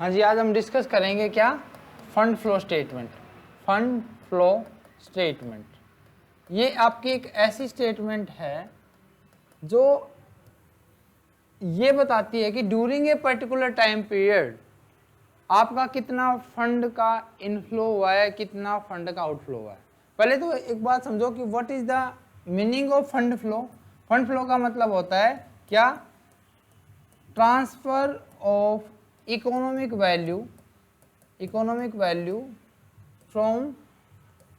हाँ जी, आज हम डिस्कस करेंगे क्या, fund flow statement. Fund flow statement ये आपकी एक ऐसी स्टेटमेंट है जो ये बताती है कि during a particular time period आपका कितना फंड का इनफ्लो हुआ है, कितना फंड का आउटफ्लो हुआ है। पहले तो एक बात समझो कि what is the meaning of fund flow. Fund flow का मतलब होता है क्या, transfer of economic value from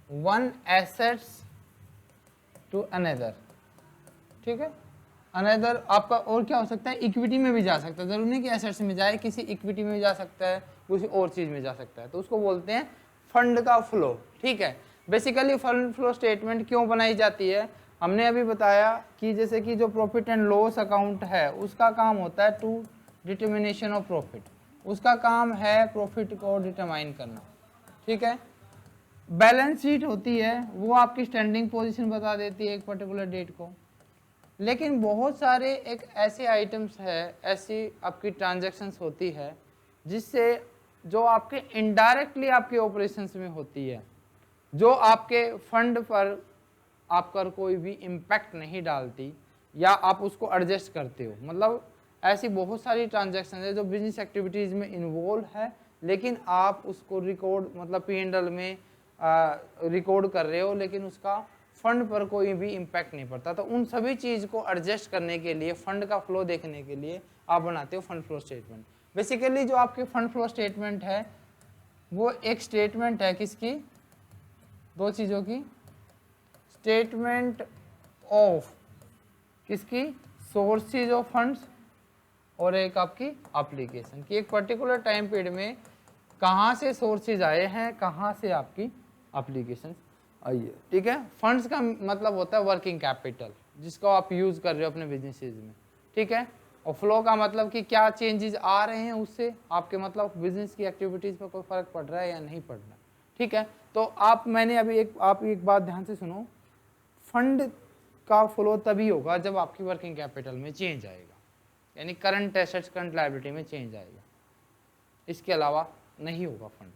one assets to another. ठीक है, अनदर आपका और क्या हो सकता है, इक्विटी में भी जा सकता है, जरूरी नहीं कि एसेट्स में जाए, किसी इक्विटी में भी जा सकता है, किसी और चीज में जा सकता है, तो उसको बोलते हैं फंड का फ्लो। ठीक है, बेसिकली फंड फ्लो स्टेटमेंट क्यों बनाई जाती है, हमने अभी बताया कि जैसे कि जो प्रॉफिट एंड लॉस अकाउंट है उसका काम होता है टू डिटर्मिनेशन ऑफ प्रॉफिट, उसका काम है प्रॉफिट को डिटरमाइन करना। ठीक है, बैलेंस शीट होती है वो आपकी स्टैंडिंग पोजीशन बता देती है एक पर्टिकुलर डेट को। लेकिन बहुत सारे एक ऐसे आइटम्स है, ऐसी आपकी ट्रांजैक्शंस होती है जिससे जो आपके इनडायरेक्टली आपके ऑपरेशंस में होती है, जो आपके फंड पर आपका कोई भी इम्पैक्ट नहीं डालती या आप उसको एडजस्ट करते हो। मतलब ऐसी बहुत सारी ट्रांजैक्शन है जो बिजनेस एक्टिविटीज़ में इन्वॉल्व है, लेकिन आप उसको रिकॉर्ड मतलब P&L में रिकॉर्ड कर रहे हो, लेकिन उसका फंड पर कोई भी इम्पैक्ट नहीं पड़ता। तो उन सभी चीज़ को एडजस्ट करने के लिए, फंड का फ्लो देखने के लिए आप बनाते हो फंड फ्लो स्टेटमेंट। बेसिकली जो आपके फंड फ्लो स्टेटमेंट है वो एक स्टेटमेंट है किसकी, दो चीज़ों की, स्टेटमेंट ऑफ किसकी, सोर्सेज ऑफ फंड्स, और एक आपकी एप्लीकेशन की एक पर्टिकुलर टाइम पीरियड में कहाँ से सोर्सेज आए हैं, कहाँ से आपकी एप्लीकेशन आई है। ठीक है, फंड्स का मतलब होता है वर्किंग कैपिटल जिसको आप यूज कर रहे हो अपने बिजनेसेस में। ठीक है, और फ्लो का मतलब कि क्या चेंजेस आ रहे हैं उससे आपके मतलब बिजनेस की एक्टिविटीज पर कोई फर्क पड़ रहा है या नहीं पड़ रहा। ठीक है, तो मैंने अभी आप एक बात ध्यान से सुनो, फंड का फ्लो तभी होगा जब आपकी वर्किंग कैपिटल में चेंज आएगा, यानी करंट एसेट्स करंट लायबिलिटी में चेंज आएगा, इसके अलावा नहीं होगा फंड।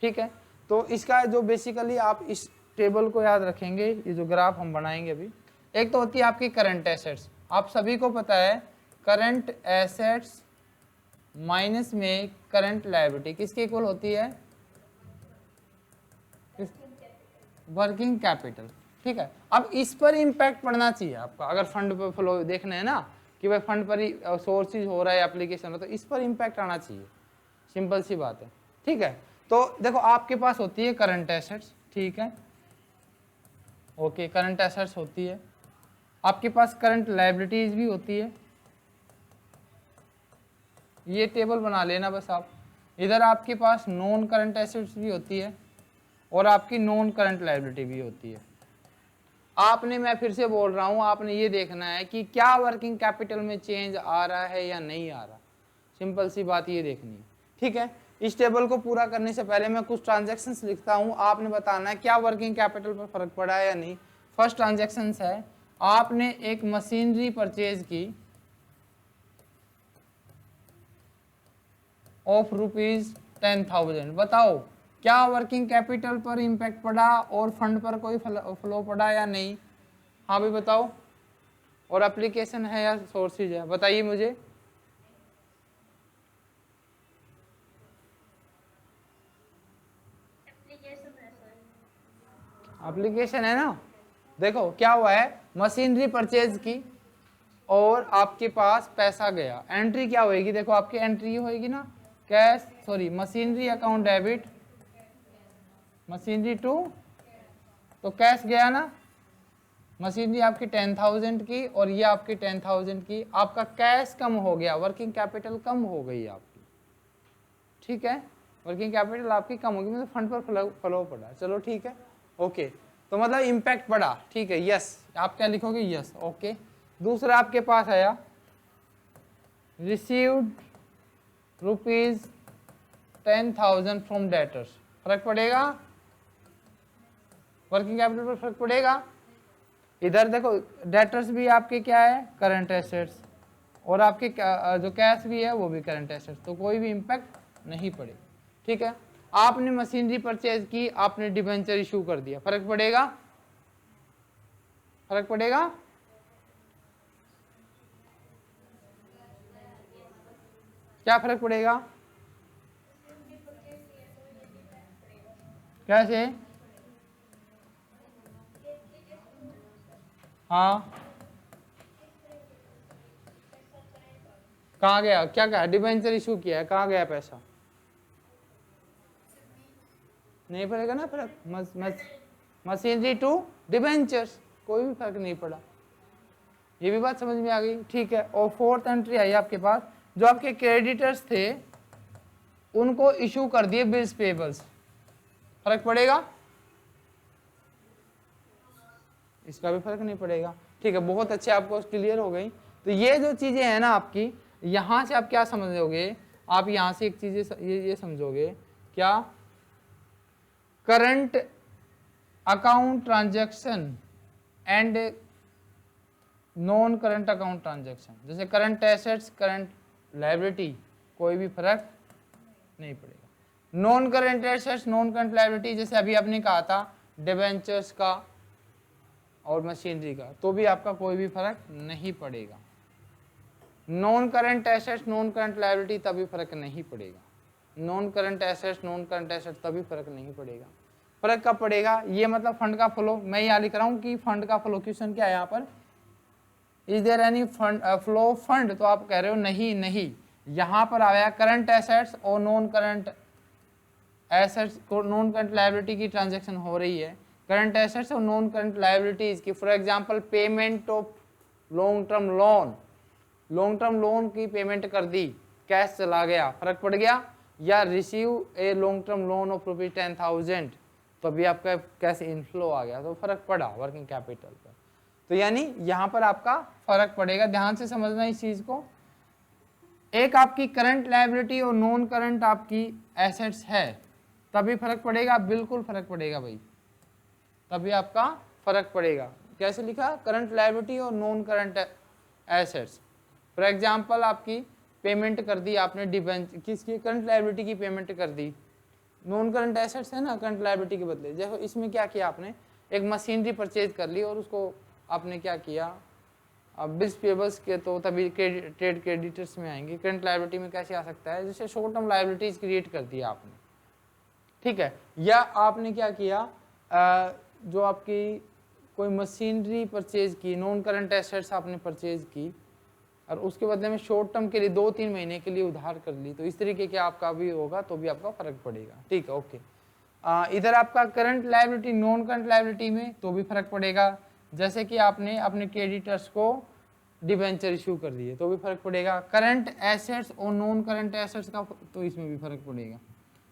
ठीक है, तो इसका जो बेसिकली आप इस टेबल को याद रखेंगे, ये जो ग्राफ हम बनाएंगे अभी, एक तो होती है आपकी करंट एसेट्स। आप सभी को पता है करंट एसेट्स माइनस में करंट लायबिलिटी किसके इक्वल होती है, वर्किंग कैपिटल। ठीक है, अब इस पर इम्पैक्ट पड़ना चाहिए आपका, अगर फंड पर फ्लो देखना है ना कि भाई फंड पर ही सोर्सेज हो रहा है, एप्लीकेशन हो, तो इस पर इम्पैक्ट आना चाहिए, सिंपल सी बात है। ठीक है, तो देखो आपके पास होती है करंट एसेट्स, ठीक है, ओके, करंट एसेट्स होती है, आपके पास करंट लायबिलिटीज भी होती है, ये टेबल बना लेना बस आप। इधर आपके पास नॉन करंट एसेट्स भी होती है और आपकी नॉन करंट लायबिलिटी भी होती है। आपने, मैं फिर से बोल रहा हूं, आपने ये देखना है कि क्या वर्किंग कैपिटल में चेंज आ रहा है या नहीं आ रहा, सिंपल सी बात ये देखनी है। ठीक है, इस टेबल को पूरा करने से पहले मैं कुछ ट्रांजैक्शंस लिखता हूं, आपने बताना है क्या वर्किंग कैपिटल पर फर्क पड़ा है या नहीं। फर्स्ट ट्रांजैक्शन है, आपने एक मशीनरी परचेज की ऑफ ₹10,000, बताओ क्या वर्किंग कैपिटल पर इम्पैक्ट पड़ा और फंड पर कोई फ्लो पड़ा या नहीं। हाँ भी बताओ, और एप्लीकेशन है या सोर्सेज है, बताइए मुझे। एप्लीकेशन है ना। देखो क्या हुआ है, मशीनरी परचेज की और आपके पास पैसा गया, एंट्री क्या होएगी, देखो आपकी एंट्री होएगी ना, cash sorry machinery account debit, machinery to, तो कैश गया ना, मशीनरी आपकी 10,000 की और ये आपकी 10,000 की, आपका कैश कम हो गया, वर्किंग कैपिटल कम हो गई आपकी। ठीक है, वर्किंग कैपिटल आपकी कम होगी, मतलब फंड पर फ्लो पड़ा, चलो ठीक है, ओके, तो मतलब इम्पैक्ट पड़ा। ठीक है, यस, आप क्या लिखोगे, यस, ओके। दूसरा आपके पास आया रिसीव्ड ₹10,000 फ्रॉम डेटर्स, फर्क पड़ेगा, वर्किंग कैपिटल पर फर्क पड़ेगा। इधर देखो डेटर्स भी आपके क्या है, करंट एसेट्स, और आपके जो कैश भी है वो भी करंट एसेट्स, तो कोई भी इम्पैक्ट नहीं पड़ेगा। ठीक है, आपने मशीनरी परचेज की, आपने डिबेंचर इशू कर दिया, फर्क पड़ेगा? फर्क पड़ेगा? क्या फर्क पड़ेगा? कैसे? हाँ, कहाँ गया? क्या कहा? डिबेंचर इशू किया है, कहाँ गया पैसा? नहीं पड़ेगा ना फर्क। मशीनरी टू डिबेंचर्स, कोई भी फर्क नहीं पड़ा। ये भी बात समझ में आ गई? ठीक है, और फोर्थ एंट्री आई आपके पास, जो आपके क्रेडिटर्स थे उनको इशू कर दिए बिल्स पेबल्स, फर्क पड़ेगा? इसका भी फर्क नहीं पड़ेगा। ठीक है, बहुत अच्छे, आपको क्लियर हो गई। तो ये जो चीजें हैं ना आपकी, यहां से आप क्या समझोगे? आप यहां से एक चीज ये समझोगे क्या? Current account transaction and non current account transaction, जैसे करंट एसेट्स, करंट लायबिलिटी, कोई भी फर्क नहीं पड़ेगा। Non current assets, non current liability, जैसे अभी आपने कहा था डिबेंचर्स का और मशीनरी का, तो भी आपका कोई भी फर्क नहीं पड़ेगा। Non current assets, non current liability, तभी फर्क नहीं पड़ेगा। Non current assets, non current assets, तभी फर्क नहीं पड़ेगा। फर्क कब पड़ेगा? ये मतलब फंड का फ्लो, मैं यहाँ लिख रहा हूँ कि फंड का फ्लो, क्वेश्चन क्या है यहाँ पर, is there any fund flow fund, तो आप कह रहे हो नहीं नहीं, यहाँ पर आया करंट एसेट्स और नॉन करंट एसेट्स को, नॉन करंट लायबिलिटी की ट्रांजैक्शन हो रही है, करंट एसेट्स और नॉन करंट लायबिलिटीज की। For example payment of long term loan, long term loan की पेमेंट कर दी, कैश चला गया, फर्क पड़ गया? या receive a long term loan of ₹10,000, तो अभी आपका कैश इनफ्लो आ गया, तो फर्क पड़ा वर्किंग कैपिटल पर। तो यानी यहां पर आपका फर्क पड़ेगा, ध्यान से समझना इस चीज को। एक आपकी करंट लायबिलिटी और नॉन करंट आपकी एसेट्स है, तभी फर्क पड़ेगा, बिल्कुल फर्क पड़ेगा भाई, तभी आपका फर्क पड़ेगा। कैसे लिखा? करंट लायबिलिटी और non current assets. For example आपकी पेमेंट कर दी आपने डिबेंचर, किसकी? करंट लायबिलिटी की पेमेंट कर दी, नॉन करंट एसेट्स है ना करंट लायबिलिटी के बदले। जैसे इसमें क्या किया आपने, एक मशीनरी परचेज कर ली और उसको आपने क्या किया, अब बिल्स पेबल्स के तो तभी ट्रेड क्रेडिटर्स में आएंगे, करंट लायबिलिटी में कैसे आ सकता है? जैसे शॉर्ट टर्म लायबिलिटीज क्रिएट कर दिया आपने, ठीक है। या आपने क्या किया, जो आपकी कोई मशीनरी परचेज की, नॉन करंट एसेट्स आपने परचेज की और उसके बदले में शॉर्ट टर्म के लिए 2-3 महीने के लिए उधार कर ली, तो इस तरीके के आपका भी होगा, तो भी आपका फर्क पड़ेगा। ठीक है, ओके। इधर आपका current liability, non current liability में तो भी फर्क पड़ेगा, जैसे कि आपने अपने क्रेडिटर्स को डिबेंचर इशू कर दिए, तो भी फर्क पड़ेगा। करंट एसेट्स और नॉन करंट एसेट्स का, तो इसमें भी फर्क पड़ेगा।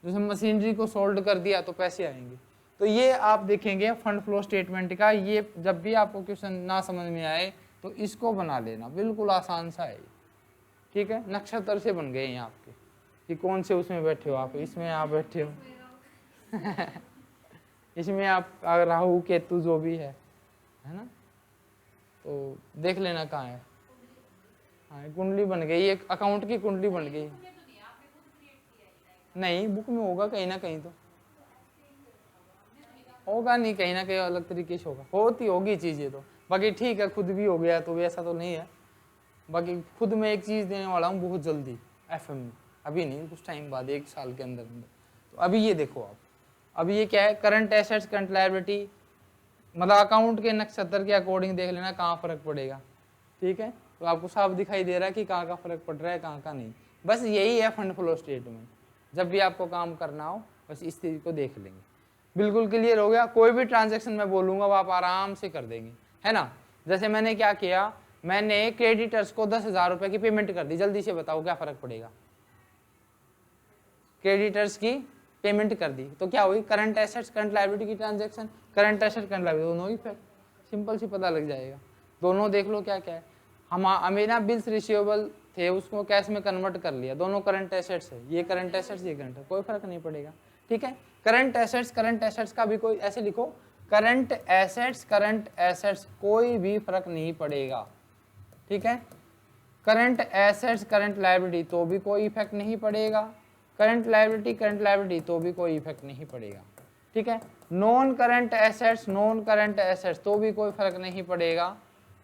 जैसे मशीनरी को सोल्ड कर दिया तो पैसे आएंगे। तो ये आप देखेंगे फंड फ्लो स्टेटमेंट का, ये जब भी आपको क्वेश्चन ना समझ में आए तो इसको बना लेना, बिल्कुल आसान सा है। ठीक है, नक्षत्र से बन गए हैं आपके, कि कौन से उसमें बैठे हो आप, इसमें आप बैठे हो इसमें आप राहु केतु जो भी है ना, तो देख लेना कहाँ है। हाँ, कुंडली बन गई, एक अकाउंट की कुंडली बन गई। नहीं, बुक में होगा कहीं ना कहीं, तो होगा नहीं, कहीं ना कहीं अलग तरीके से होगा, होती होगी चीजें तो। बाकी ठीक है, खुद भी हो गया तो ऐसा तो नहीं है। बाकी खुद में एक चीज देने वाला हूँ बहुत जल्दी एफएम में, अभी नहीं, कुछ टाइम बाद, 1 साल के अंदर अंदर। तो अभी ये देखो आप, अभी ये क्या है, करंट एसेट्स, करंट लायबिलिटी, मतलब अकाउंट के नक्षत्र के अकॉर्डिंग देख लेना कहाँ फर्क पड़ेगा। ठीक है, तो आपको साफ दिखाई दे रहा है कि कहाँ का फर्क पड़ रहा है, कहाँ का नहीं। बस यही है फंड फ्लो स्टेटमेंट, जब भी आपको काम करना हो बस इस चीज को देख लेंगे। बिल्कुल क्लियर हो गया? कोई भी ट्रांजेक्शन मैं बोलूंगा वो आप आराम से कर देंगे, है ना। जैसे मैंने क्या किया, मैंने क्रेडिटर्स को 10,000 रुपए की पेमेंट कर दी, जल्दी से बताओ क्या फर्क पड़ेगा? क्रेडिटर्स की पेमेंट कर दी तो क्या हुई, करंट एसेट्स करंट लायबिलिटी की transaction, current asset current liability दोनों ही सिंपल सी पता लग जाएगा। दोनों देख लो क्या क्या है। हमें ना बिल्स रिसीवेबल थे, उसको कैश में कन्वर्ट कर लिया, दोनों करंट एसेट्स है, ये करंट एसेट्स ये करंट है, कोई फर्क नहीं पड़ेगा। ठीक है, करंट एसेट्स का भी कोई ऐसे लिखो, करंट एसेट्स कोई भी फर्क नहीं पड़ेगा। ठीक है, करंट एसेट्स करंट लायबिलिटी तो भी कोई इफेक्ट नहीं पड़ेगा। करंट लायबिलिटी तो भी कोई इफेक्ट नहीं पड़ेगा, ठीक है। नॉन करंट एसेट्स तो भी कोई फर्क नहीं पड़ेगा।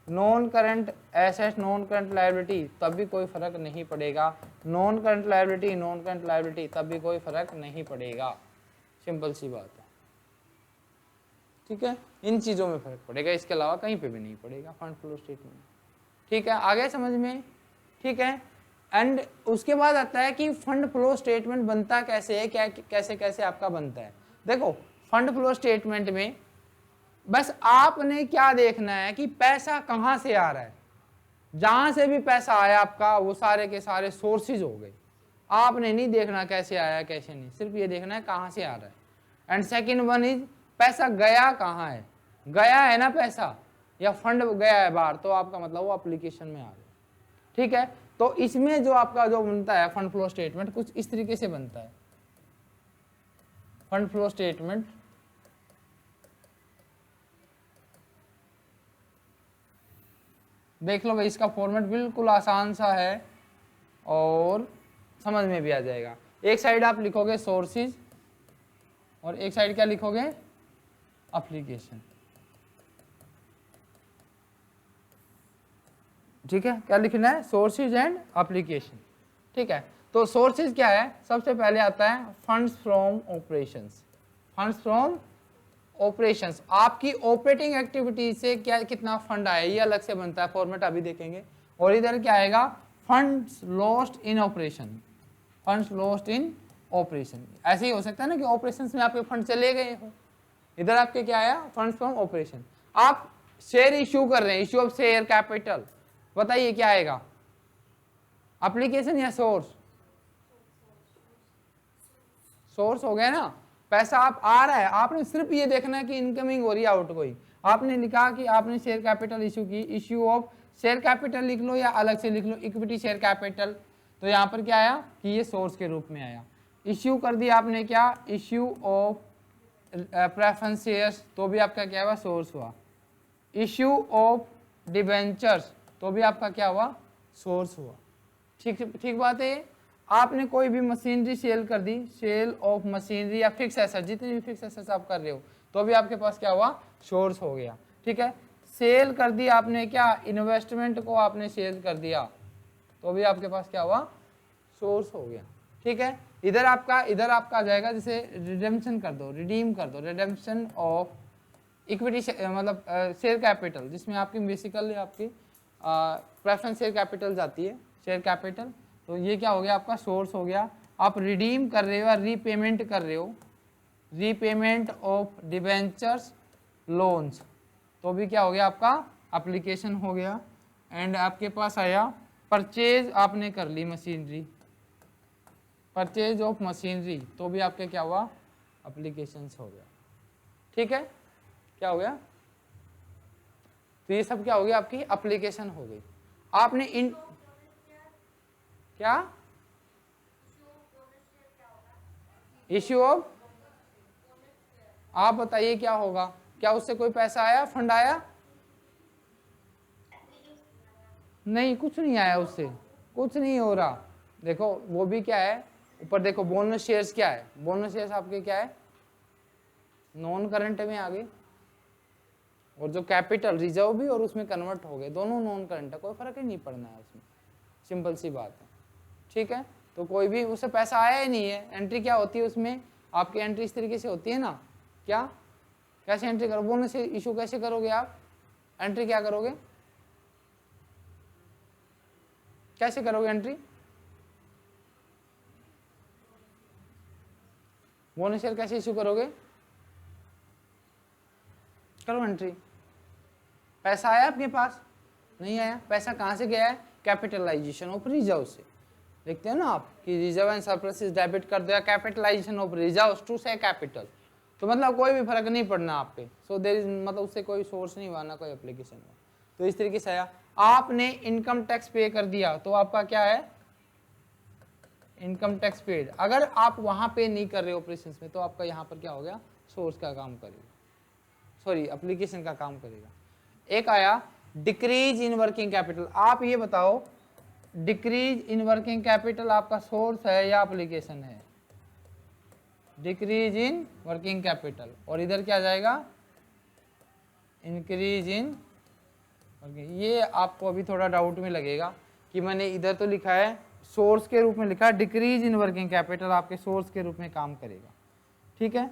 Non current assets non current liability तब भी कोई फर्क नहीं पड़ेगा। नॉन करंट लायबिलिटी तब भी कोई फर्क नहीं पड़ेगा। सिंपल सी बात है, ठीक है। इन चीज़ों में फर्क पड़ेगा, इसके अलावा कहीं पे भी नहीं पड़ेगा फंड फ्लो स्टेटमेंट, ठीक है। आगे समझ में, ठीक है। एंड उसके बाद आता है कि फंड फ्लो स्टेटमेंट बनता कैसे है, क्या कैसे कैसे आपका बनता है। देखो फंड फ्लो स्टेटमेंट में बस आपने क्या देखना है कि पैसा कहाँ से आ रहा है। जहां से भी पैसा आया आपका वो सारे के सारे सोर्सेज हो गए। आपने नहीं देखना कैसे आया कैसे नहीं, सिर्फ ये देखना है कहाँ से आ रहा है। एंड सेकेंड वन इज पैसा गया कहाँ है, गया है ना पैसा या फंड गया है बाहर, तो आपका मतलब वो एप्लीकेशन में आ गया, ठीक है। तो इसमें जो आपका जो बनता है फंड फ्लो स्टेटमेंट कुछ इस तरीके से बनता है। फंड फ्लो स्टेटमेंट देख लो भाई, इसका फॉर्मेट बिल्कुल आसान सा है और समझ में भी आ जाएगा। एक साइड आप लिखोगे सोर्सेज और एक साइड क्या लिखोगे, एप्लीकेशन, ठीक है। क्या लिखना है, सोर्सेज एंड एप्लीकेशन, ठीक है। तो सोर्सेज क्या है, सबसे पहले आता है funds from operations. Funds from operations आपकी ऑपरेटिंग एक्टिविटी से क्या कितना फंड आया ये अलग से बनता है, फॉर्मेट अभी देखेंगे। और इधर क्या आएगा, funds lost in operation, funds lost in operation. ऐसे ही हो सकता है ना कि ऑपरेशंस में आपके फंड चले गए हो, इधर आपके क्या आया, फंड्स फ्रॉम ऑपरेशन। आप शेयर इश्यू कर रहे हैं, इश्यू ऑफ शेयर कैपिटल, बताइए क्या आएगा, एप्लीकेशन या सोर्स, सोर्स हो गया ना। पैसा आप आ रहा है, आपने सिर्फ ये देखना है कि इनकमिंग हो रही है आउट गोइंग। आपने लिखा कि आपने शेयर कैपिटल इशू की, इश्यू ऑफ शेयर कैपिटल लिख लो या अलग से लिख लो इक्विटी शेयर कैपिटल, तो यहाँ पर क्या आया कि ये सोर्स के रूप में आया। इश्यू कर दिया आपने क्या, इश्यू ऑफ प्रेफरेंस शेयर्स, तो भी आपका क्या हुआ, सोर्स हुआ। इश्यू ऑफ डिबेंचर्स, तो भी आपका क्या हुआ, सोर्स हुआ। ठीक ठीक बात है। आपने कोई भी मशीनरी सेल कर दी, सेल ऑफ मशीनरी या फिक्स एसेट, जितनी भी फिक्स एसेट आप कर रहे हो, तो भी आपके पास क्या हुआ, सोर्स हो गया, ठीक है। सेल कर दी आपने क्या, इन्वेस्टमेंट को आपने सेल कर दिया, तो भी आपके पास क्या हुआ, सोर्स हो गया, ठीक है। इधर आपका आ जाएगा, जैसे रिडेम्पशन कर दो, रिडीम कर दो, रिडेम्पशन ऑफ इक्विटी मतलब शेयर कैपिटल, जिसमें आपकी बेसिकली आपकी प्रेफरेंस शेयर कैपिटल जाती है, शेयर कैपिटल, तो ये क्या हो गया, आपका सोर्स हो गया। आप रिडीम कर रहे हो या रीपेमेंट कर रहे हो, रीपेमेंट ऑफ डिबेंचर्स लोन्स, तो भी क्या हो गया, आपका एप्लीकेशन हो गया। एंड आपके पास आया परचेज आपने कर ली मशीनरी, परचेज ऑफ मशीनरी, तो भी आपके क्या हुआ, एप्लीकेशंस हो गया, ठीक है। क्या हो गया, तो ये सब क्या हो गया, आपकी एप्लीकेशन हो गई। आपने इन क्या, इश्यू ऑफ, आप बताइए क्या होगा, क्या उससे कोई पैसा आया, फंड आया, नहीं कुछ नहीं आया, उससे कुछ नहीं हो रहा। देखो वो भी क्या है, ऊपर देखो बोनस शेयर्स क्या है, बोनस शेयर्स आपके क्या है, नॉन करंट में आ गए, और जो कैपिटल रिजर्व भी और उसमें कन्वर्ट हो गए, दोनों नॉन करंट है, कोई फर्क ही नहीं पड़ना है उसमें, सिंपल सी बात है, ठीक है। तो कोई भी उससे पैसा आया ही नहीं है, एंट्री क्या होती है उसमें, आपकी एंट्री इस तरीके से होती है ना, क्या कैसे एंट्री करो, बोनस इशू कैसे करोगे आप, एंट्री क्या करोगे, कैसे करोगे एंट्री, बोनस शेयर कैसे इशू करोगे, करो एंट्री। पैसा आया आपके पास, नहीं आया, पैसा कहाँ से गया है, कैपिटलाइजेशन ऑफ रिजर्व से, देखते हो ना आप कि रिजर्व एंड सरप्लस डेबिट कर दो, या कैपिटलाइजेशन ऑफ रिजर्व टू से कैपिटल, तो मतलब कोई भी फर्क नहीं पड़ना आप पे, सो देयर इज मतलब उससे कोई सोर्स नहीं हुआ ना कोई एप्लीकेशन हुआ, तो इस तरीके से आया। आपने इनकम टैक्स पे कर दिया, तो आपका क्या है, इनकम टैक्स पेड। अगर आप वहां पे नहीं कर रहे ऑपरेशन में, तो आपका यहाँ पर क्या हो गया, सोर्स का काम करेगा, सॉरी एप्लीकेशन का काम करेगा। एक आया डिक्रीज इन वर्किंग कैपिटल। आप ये बताओ डिक्रीज इन वर्किंग कैपिटल आपका सोर्स है या एप्लीकेशन है? Decrease in working capital. और इधर क्या जाएगा? Increase in. ये आपको अभी थोड़ा डाउट में लगेगा कि मैंने इधर तो लिखा है सोर्स के रूप में लिखा, डिक्रीज इन वर्किंग कैपिटल आपके सोर्स के रूप में काम करेगा। ठीक है,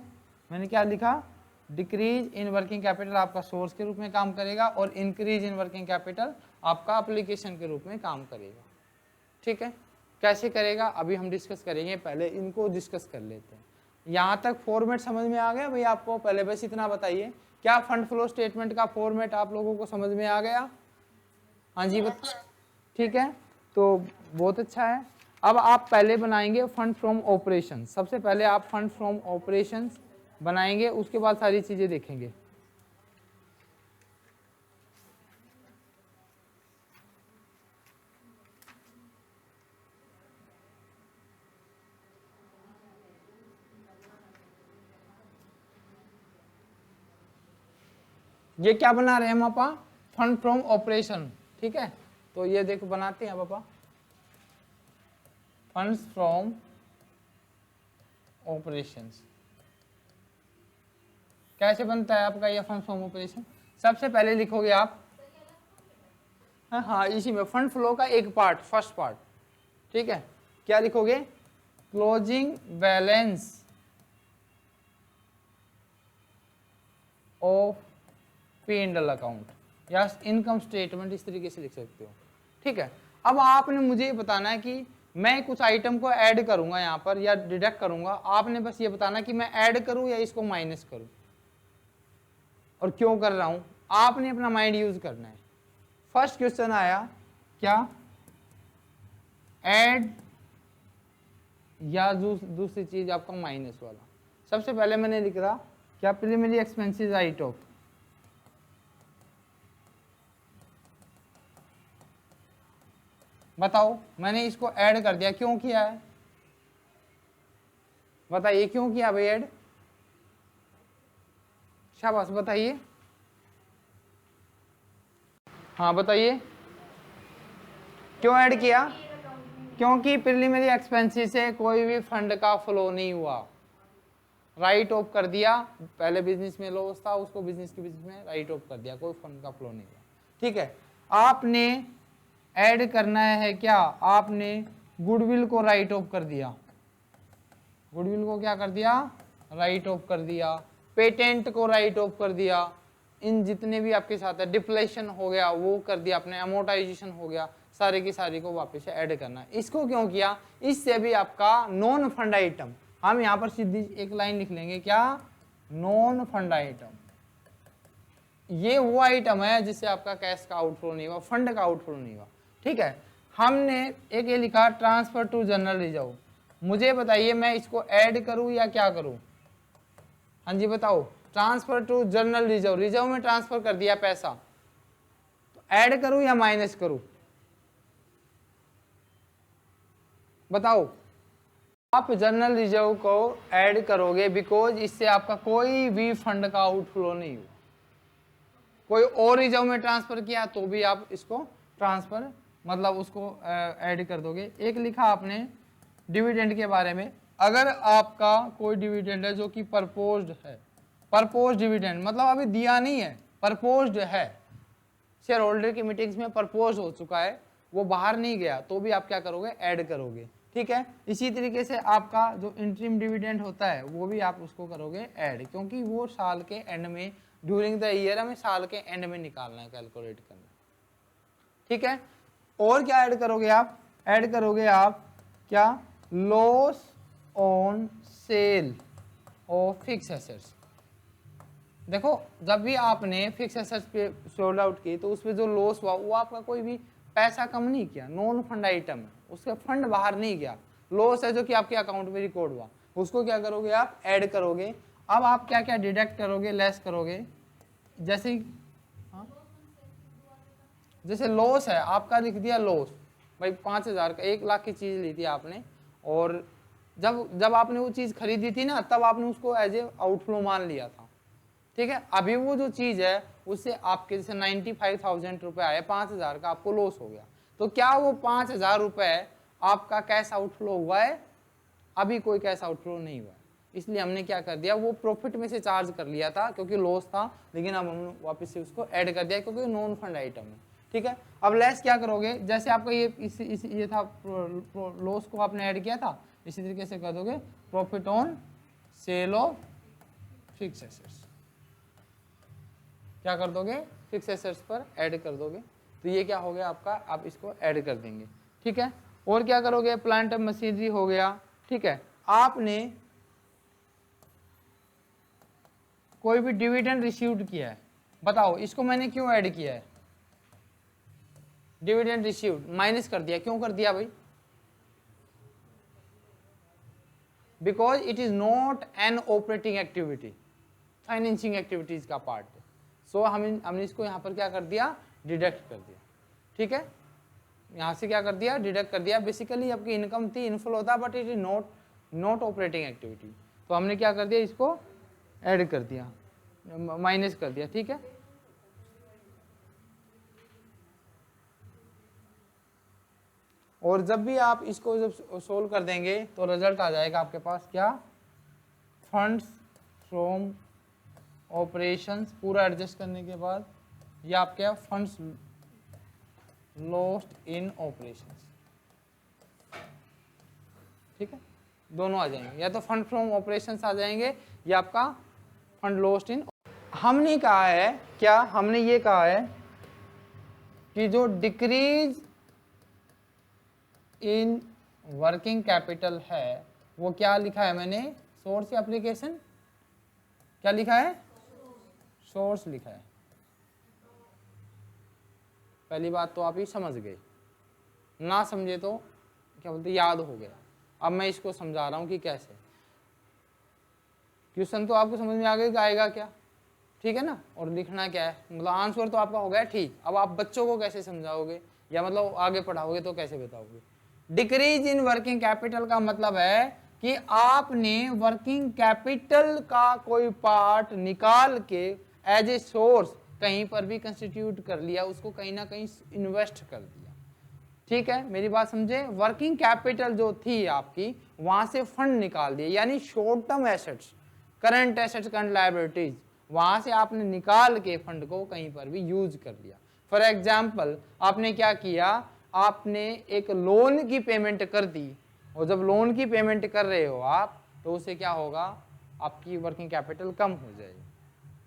मैंने क्या लिखा? डिक्रीज इन वर्किंग कैपिटल आपका सोर्स के रूप में काम करेगा और इंक्रीज इन वर्किंग कैपिटल आपका एप्लीकेशन के रूप में काम करेगा। ठीक है, कैसे करेगा अभी हम डिस्कस करेंगे, पहले इनको डिस्कस कर लेते हैं। यहाँ तक फॉर्मेट समझ में आ गया भाई आपको? पहले बस इतना बताइए, क्या फंड फ्लो स्टेटमेंट का फॉर्मेट आप लोगों को समझ में आ गया? हाँ जी ठीक है, तो बहुत अच्छा है। अब आप पहले बनाएंगे फंड फ्रॉम ऑपरेशन। सबसे पहले आप फंड फ्रॉम ऑपरेशन बनाएंगे, उसके बाद सारी चीजें देखेंगे। ये क्या बना रहे हैं हम पापा? Fund from operation. ठीक है, तो ये देखो बनाते हैं पापा, फंड्स फ्रॉम ऑपरेशंस। कैसे बनता है आपका ये फंड फ्रॉम ऑपरेशन? सबसे पहले लिखोगे आप, हाँ इसी में फंड फ्लो का एक पार्ट, फर्स्ट पार्ट। ठीक है, क्या लिखोगे? Closing balance of P&L account या इनकम स्टेटमेंट, इस तरीके से लिख सकते हो। ठीक है, अब आपने मुझे ये बताना है कि मैं कुछ आइटम को ऐड करूंगा यहाँ पर या डिडक्ट करूंगा, आपने बस ये बताना कि मैं ऐड करूं या इसको माइनस करूं और क्यों कर रहा हूं। आपने अपना माइंड यूज करना है। फर्स्ट क्वेश्चन आया क्या? ऐड या दूसरी चीज आपका माइनस वाला। सबसे पहले मैंने लिख रहा क्या? Preliminary expenses right of. बताओ, मैंने इसको ऐड कर दिया, क्यों किया है? बताइए क्यों किया भाई ऐड? शाबाश बताइए, हाँ बताइए क्यों ऐड किया? क्योंकि प्रीलिमिनरी एक्सपेंसेस से कोई भी फंड का फ्लो नहीं हुआ, राइट ऑफ कर दिया। पहले बिजनेस में लॉस था, उसको बिजनेस के बिजनेस में राइट ऑफ कर दिया, कोई फंड का फ्लो नहीं हुआ। ठीक है, आपने ऐड करना है क्या? आपने गुडविल को राइट ऑफ कर दिया। गुडविल को क्या कर दिया? राइट ऑफ कर दिया। पेटेंट को राइट ऑफ कर दिया। इन जितने भी आपके साथ है, डिप्लेशन हो गया वो कर दिया आपने, अमोर्टाइजेशन हो गया, सारे की सारी को वापस से ऐड करना है। इसको क्यों किया? इससे भी आपका नॉन फंड आइटम, हम यहाँ पर सीधी एक लाइन लिख लेंगे, क्या? Non fund item. ये वो आइटम है जिससे आपका कैश का आउटफ्लो नहीं हुआ, फंड का आउटफ्लो नहीं हुआ। ठीक है, हमने एक ये लिखा ट्रांसफर टू जनरल रिजर्व। मुझे बताइए मैं इसको ऐड करूं या क्या करूं? हाँ जी बताओ, transfer to general reserve, reserve में ट्रांसफर कर दिया पैसा, तो ऐड करूं या माइनस करूं? बताओ। आप जनरल रिजर्व को ऐड करोगे बिकॉज इससे आपका कोई भी फंड का आउटफ्लो नहीं हुआ। कोई और रिजर्व में ट्रांसफर किया तो भी आप इसको ट्रांसफर मतलब उसको ऐड कर दोगे। एक लिखा आपने डिविडेंड के बारे में, अगर आपका कोई डिविडेंड है जो कि परपोज्ड है, परपोज डिविडेंड मतलब अभी दिया नहीं है, परपोज्ड है, शेयर होल्डर की मीटिंग्स में परपोज हो चुका है, वो बाहर नहीं गया, तो भी आप क्या करोगे? ऐड करोगे। ठीक है, इसी तरीके से आपका जो इंटरिम डिविडेंड होता है वो भी आप उसको करोगे ऐड, क्योंकि वो साल के एंड में, ड्यूरिंग द ईयर हमें साल के एंड में निकालना है, कैलकुलेट करना है। ठीक है, और क्या ऐड करोगे आप? ऐड करोगे आप क्या? Loss on sale of fix assets. देखो, जब भी आपने फिक्स एसेट्स पे सोल्ड आउट की तो उसमें जो लॉस हुआ वो आपका कोई भी पैसा कम नहीं किया, नॉन फंड आइटम है, उसका फंड बाहर नहीं गया, लॉस है जो कि आपके अकाउंट में रिकॉर्ड हुआ, उसको क्या करोगे आप? ऐड करोगे। अब आप क्या क्या डिडक्ट करोगे, लेस करोगे? जैसे हाँ? जैसे लॉस है आपका, लिख दिया लॉस भाई 5,000 का, 1 लाख की चीज ली थी आपने, और जब आपने वो चीज खरीदी थी ना, तब आपने उसको एज ए आउटफ्लो मान लिया था। ठीक है, अभी वो जो चीज है उससे आपके जैसे 95,000 रुपये आए, 5,000 का आपको लॉस हो गया, तो क्या वो 5,000 रुपये आपका कैश आउटफ्लो हुआ है? अभी कोई कैश आउटफ्लो नहीं हुआ है, इसलिए हमने क्या कर दिया, वो प्रॉफिट में से चार्ज कर लिया था क्योंकि लॉस था, लेकिन अब हमने वापस से उसको ऐड कर दिया क्योंकि नॉन फंड आइटम है। ठीक है, अब लेस क्या करोगे, जैसे आपका ये था लॉस को आपने ऐड किया था, इसी तरीके से कर दोगे profit on sale of fix assets. क्या कर दोगे, फिक्स एसेट्स पर ऐड कर दोगे, तो ये क्या हो गया आपका, आप इसको ऐड कर देंगे। ठीक है, और क्या करोगे, प्लांट एंड मशीनरी हो गया। ठीक है, आपने कोई भी डिविडेंड रिसीव्ड किया है, बताओ इसको मैंने क्यों ऐड किया है, डिविडेंड रिसीव्ड माइनस कर दिया, क्यों कर दिया भाई, because it is not an operating activity, financing activities का पार्ट है। सो हमने इसको यहाँ पर क्या कर दिया, डिडक्ट कर दिया। ठीक है, यहाँ से क्या कर दिया, डिडक्ट कर दिया। बेसिकली आपकी इनकम थी, इनफ्लो था, but it is not operating activity, तो हमने क्या कर दिया, इसको ऐड कर दिया, माइनस कर दिया। ठीक है, और जब भी आप इसको जब सोल्व कर देंगे तो रिजल्ट आ जाएगा आपके पास क्या, फंड्स फ्रॉम ऑपरेशंस, पूरा एडजस्ट करने के बाद ये आपके फंड्स लॉस्ट इन ऑपरेशंस। ठीक है, दोनों आ जाएंगे, या तो फंड फ्रॉम ऑपरेशंस आ जाएंगे या आपका फंड लॉस्ट इन। हमने कहा है क्या, हमने ये कहा है कि जो डिक्रीज इन वर्किंग कैपिटल है वो क्या लिखा है मैंने, सोर्स या एप्लीकेशन, क्या लिखा है, सोर्स लिखा है। पहली बात तो आप ही समझ गए, ना समझे तो क्या बोलते याद हो गया। अब मैं इसको समझा रहा हूं कि कैसे, क्वेश्चन तो आपको समझ में आ गया आएगा क्या, ठीक है ना, और लिखना क्या है, मतलब आंसर तो आपका हो गया ठीक। अब आप बच्चों को कैसे समझाओगे या मतलब आगे पढ़ाओगे तो कैसे बताओगे। डिक्रीज इन वर्किंग कैपिटल का मतलब है कि आपने वर्किंग कैपिटल का कोई पार्ट निकाल के एज ए सोर्स कहीं पर भी कंस्टिट्यूट कर लिया, उसको कहीं ना कहीं इन्वेस्ट कर दिया। ठीक है, मेरी बात समझे, वर्किंग कैपिटल जो थी आपकी वहां से फंड निकाल दिए, यानी short term assets, current assets, current liabilities, वहां से आपने निकाल के फंड को कहीं पर भी यूज कर लिया। फॉर एग्जाम्पल आपने क्या किया, आपने एक लोन की पेमेंट कर दी, और जब लोन की पेमेंट कर रहे हो आप तो उससे क्या होगा, आपकी वर्किंग कैपिटल कम हो जाएगी,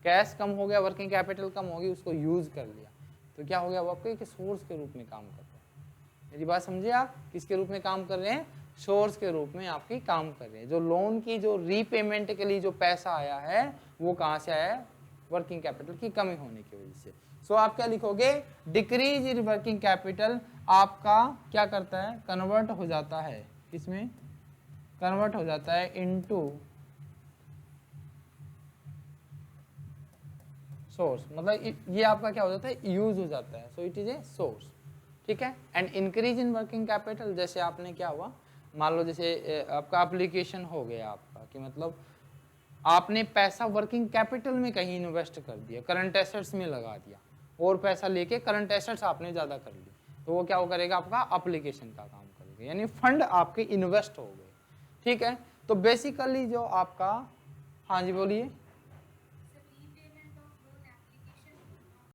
कैश कम हो गया, वर्किंग कैपिटल कम होगी, उसको यूज कर लिया, तो क्या हो गया, वो आपके सोर्स के रूप में काम कर रहे हैं। मेरी बात समझे आप, किसके रूप में काम कर रहे हैं, सोर्स के रूप में आपकी काम कर रहे हैं। जो लोन की जो रीपेमेंट के लिए जो पैसा आया है वो कहाँ से आया है, वर्किंग कैपिटल की कमी होने की वजह से। सो आप क्या लिखोगे, डिक्रीज इन वर्किंग कैपिटल आपका क्या करता है, कन्वर्ट हो जाता है, इसमें कन्वर्ट हो जाता है इनटू सोर्स, मतलब ये आपका क्या हो जाता है, यूज हो जाता है, so it is a source. ठीक है, and increase in working capital, जैसे आपने क्या हुआ, मान लो जैसे आपका एप्लीकेशन हो गया आपका, कि मतलब आपने पैसा वर्किंग कैपिटल में कहीं इन्वेस्ट कर दिया, करंट एसेट्स में लगा दिया, और पैसा लेके करंट एसेट्स आपने ज़्यादा कर ली, तो वो क्या वो करेगा, आपका एप्लीकेशन का काम करेगा, यानी फंड आपके इन्वेस्ट हो गए। ठीक है, तो बेसिकली जो आपका, हाँ जी बोलिए,